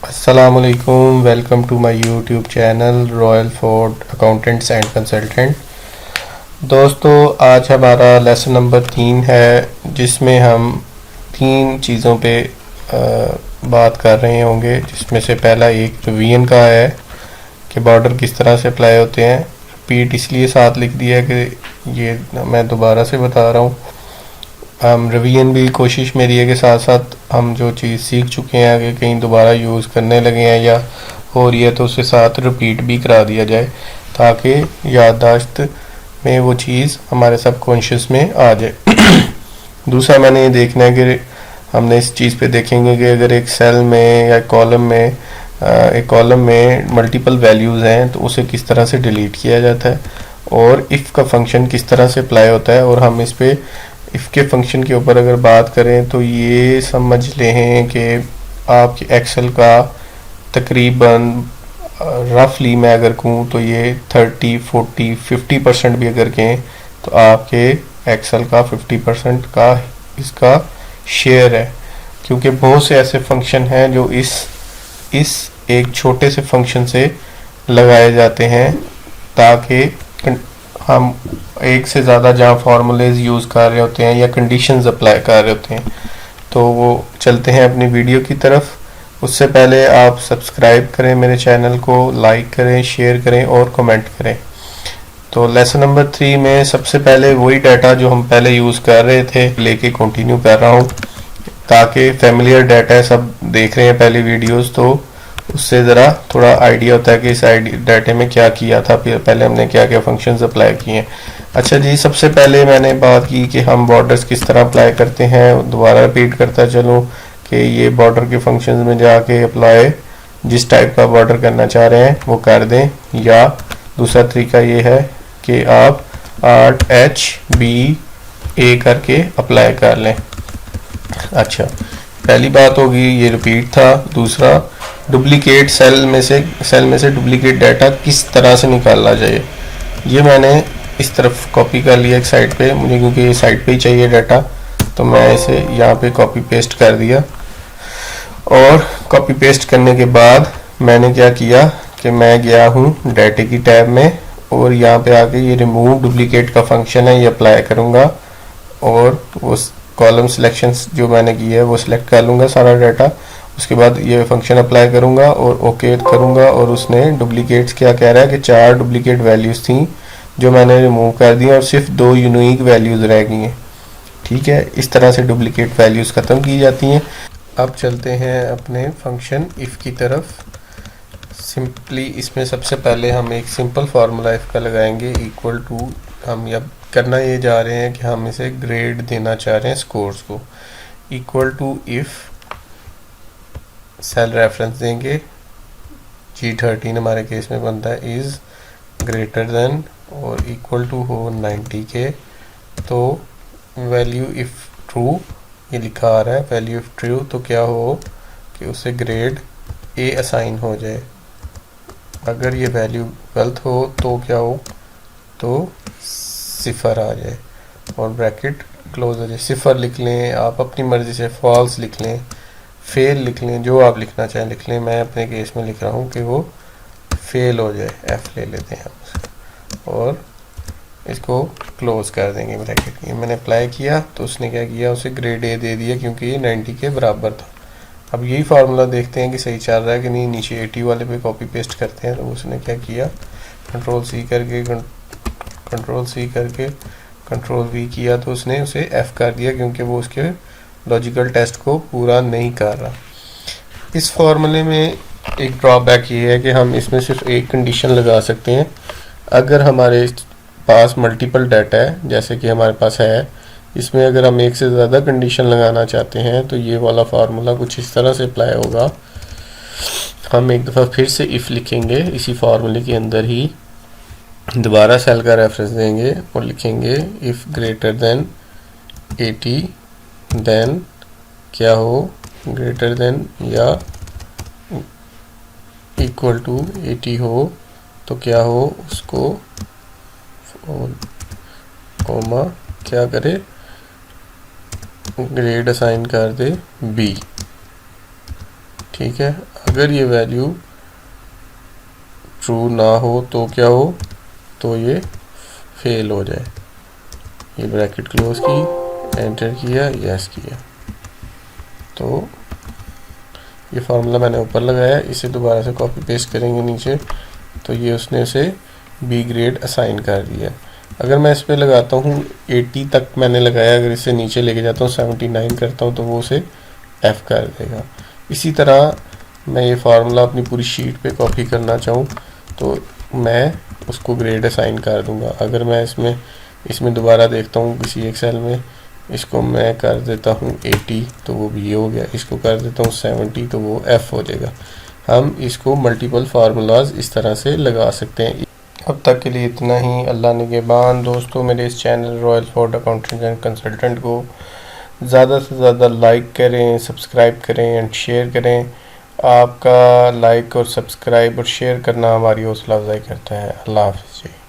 अस्सलामुअलैकुम, welcome to my YouTube channel royal fort accountants and consultant. दोस्तों, आज हमारा लेसन नंबर 3 है, जिसमें हम 3 चीज़ों पे बात कर रहे होंगे। जिसमें से पहला एक रिवीजन का है कि बॉर्डर किस तरह से अप्लाई होते हैं। रिपीट इसलिए साथ लिख दिया है कि ये मैं दोबारा से बता रहा हूँ। हम रिवीजन भी कोशिश मेरी है कि साथ साथ हम जो चीज़ सीख चुके हैं कि कहीं दोबारा यूज़ करने लगे हैं या हो रही है तो उसके साथ रिपीट भी करा दिया जाए, ताकि याददाश्त में वो चीज़ हमारे सबकॉन्शियस में आ जाए। दूसरा मैंने ये देखना है कि हमने इस चीज़ पे देखेंगे कि अगर एक सेल में या एक कॉलम में मल्टीपल वैल्यूज़ हैं तो उसे किस तरह से डिलीट किया जाता है, और इफ़ का फंक्शन किस तरह से अप्लाई होता है। और हम इस पे इफ़ के फंक्शन के ऊपर अगर बात करें तो ये समझ लें कि आपके एक्सेल का तकरीबन रफली मैं अगर कहूँ तो ये 30, 40, 50% भी अगर कहें तो आपके एक्सेल का 50% का इसका शेयर है। क्योंकि बहुत से ऐसे फंक्शन हैं जो इस एक छोटे से फंक्शन से लगाए जाते हैं, ताकि हम एक से ज़्यादा जहाँ फार्मूलेज यूज़ कर रहे होते हैं या कंडीशंस अप्लाई कर रहे होते हैं। तो वो चलते हैं अपनी वीडियो की तरफ। उससे पहले आप सब्सक्राइब करें मेरे चैनल को, लाइक करें, शेयर करें और कमेंट करें। तो लेसन नंबर 3 में सबसे पहले वही डाटा जो हम पहले यूज़ कर रहे थे लेके कंटिन्यू कर रहा हूँ, ताकि फैमिलियर डाटा सब देख रहे हैं पहली वीडियोस, तो उससे ज़रा थोड़ा आइडिया होता है कि इस डाटे में क्या किया था, फिर पहले हमने क्या क्या फंक्शंस अप्लाई किए हैं। अच्छा जी, सबसे पहले मैंने बात की कि हम बॉर्डर्स किस तरह अप्लाई करते हैं। दोबारा रिपीट करता चलूँ कि ये बॉर्डर के फंक्शंस में जाके अप्लाई जिस टाइप का बॉर्डर करना चाह रहे हैं वो कर दें, या दूसरा तरीका ये है कि आप ArtHBA करके अप्लाई कर लें। अच्छा, पहली बात होगी ये रिपीट था। दूसरा, डुप्लीकेट सेल में से डुप्लीकेट डाटा किस तरह से निकाला जाए, ये मैंने इस तरफ कॉपी कर लिया एक साइड पे, मुझे क्योंकि ये साइड पे ही चाहिए डाटा, तो मैं इसे यहाँ पे कॉपी पेस्ट कर दिया। और कॉपी पेस्ट करने के बाद मैंने क्या किया कि मैं गया हूँ डाटे की टैब में, और यहाँ पे आके ये रिमूव डुप्लीकेट का फंक्शन है, ये अप्लाई करूँगा और उस कॉलम सिलेक्शंस जो मैंने की है वो सिलेक्ट कर लूँगा सारा डाटा। उसके बाद ये फंक्शन अप्लाई करूँगा और ओके करूँगा, और उसने डुप्लीकेट्स क्या कह रहा है कि 4 डुप्लीकेट वैल्यूज़ थी जो मैंने रिमूव कर दी और सिर्फ 2 यूनिक वैल्यूज़ रह गई हैं। ठीक है, इस तरह से डुप्लीकेट वैल्यूज़ ख़त्म की जाती हैं। अब चलते हैं अपने फंक्शन इफ़ की तरफ। सिंपली इसमें सबसे पहले हम एक सिंपल फार्मूला इफ़ का लगाएंगे, इक्वल टू, हम अब करना ये जा रहे हैं कि हम इसे ग्रेड देना चाह रहे हैं स्कोर्स को। Equal to if cell reference देंगे, G13 हमारे केस में बनता है इज़ ग्रेटर देन, और इक्वल टू हो 90 के। तो वैल्यू इफ़ ट्रू ये लिखा आ रहा है, वैल्यू इफ़ ट्रू तो क्या हो कि उसे ग्रेड A असाइन हो जाए। अगर ये वैल्यू गलत हो तो क्या हो, तो 0 आ जाए और ब्रैकेट क्लोज हो जाए। 0 लिख लें आप अपनी मर्ज़ी से, फॉल्स लिख लें, फेल लिख लें, जो आप लिखना चाहें लिख लें। मैं अपने केस में लिख रहा हूँ कि वो फेल हो जाए, F ले लेते हैं हम और इसको क्लोज कर देंगे ब्रैकेट। ये मैंने अप्लाई किया तो उसने क्या किया, उसे ग्रेड A दे दिया क्योंकि ये 90 के बराबर था। अब यही फार्मूला देखते हैं कि सही चल रहा है कि नहीं। नीचे 80 वाले पे कॉपी पेस्ट करते हैं, तो उसने क्या किया, कंट्रोल C करके कंट्रोल V किया तो उसने उसे F कर दिया, क्योंकि वो उसके लॉजिकल टेस्ट को पूरा नहीं कर रहा। इस फार्मूले में एक ड्रॉबैक ये है कि हम इसमें सिर्फ एक कंडीशन लगा सकते हैं। अगर हमारे पास मल्टीपल डाटा है, जैसे कि हमारे पास है, इसमें अगर हम एक से ज़्यादा कंडीशन लगाना चाहते हैं तो ये वाला फार्मूला कुछ इस तरह से अप्लाई होगा। हम एक दफ़ा फिर से इफ़ लिखेंगे, इसी फार्मूले के अंदर ही दोबारा सेल का रेफरेंस देंगे और लिखेंगे इफ़ ग्रेटर देन 80 देन क्या हो, ग्रेटर देन या इक्वल टू 80 हो तो क्या हो, उसको कोमा क्या करे, ग्रेड असाइन कर दे B। ठीक है। अगर ये वैल्यू ट्रू ना हो तो क्या हो, तो ये फेल हो जाए। ये ब्रैकेट क्लोज की, एंटर किया, यस किया, तो ये फार्मूला मैंने ऊपर लगाया, इसे दोबारा से कॉपी पेस्ट करेंगे नीचे, तो ये उसने उसे बी ग्रेड असाइन कर दिया। अगर मैं इस पर लगाता हूँ 80 तक मैंने लगाया, अगर इसे नीचे लेके जाता हूँ 79 करता हूँ तो वो उसे एफ़ कर देगा। इसी तरह मैं ये फार्मूला अपनी पूरी शीट पे कॉपी करना चाहूँ तो मैं उसको ग्रेड असाइन कर दूँगा। अगर मैं इसमें दोबारा देखता हूँ किसी एक सेल में, इसको मैं कर देता हूँ 80 तो वो बी हो गया, इसको कर देता हूँ 70 तो वो एफ़ हो जाएगा। हम इसको मल्टीपल फार्मूलाज इस तरह से लगा सकते हैं। अब तक के लिए इतना ही। अल्लाह निगहबान। दोस्तों, मेरे इस channel royal Ford accountant and consultant को ज़्यादा से ज़्यादा लाइक करें, सब्सक्राइब करें एंड शेयर करें। आपका लाइक और सब्सक्राइब और शेयर करना हमारी हौसला अफजाई करता है। अल्लाह हाफ़िज़ जी।